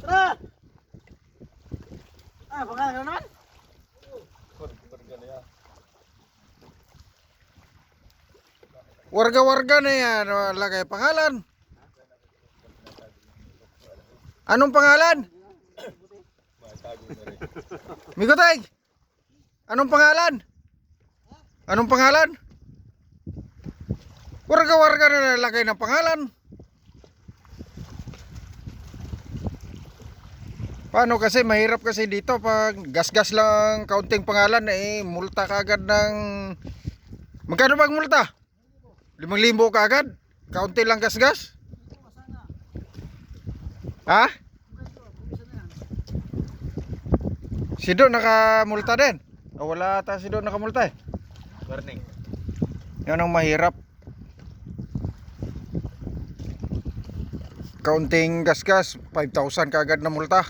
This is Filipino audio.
Tara! Pangalan ka naman? Warga-warga na yan, lagay pangalan. Anong pangalan? Migotay! Anong pangalan? Anong pangalan? Warga-warga na nalagay ng pangalan. Paano kasi mahirap kasi dito pag gas-gas lang kaunting pangalan multa kagad ng magkano bang multa? 5,000 kagad? Kaunti lang gas-gas? Ha? Si Do nakamulta din? O wala ata si Do nakamulta Warning. Yan ang mahirap. Kaunting gas-gas 5,000 kagad na multa.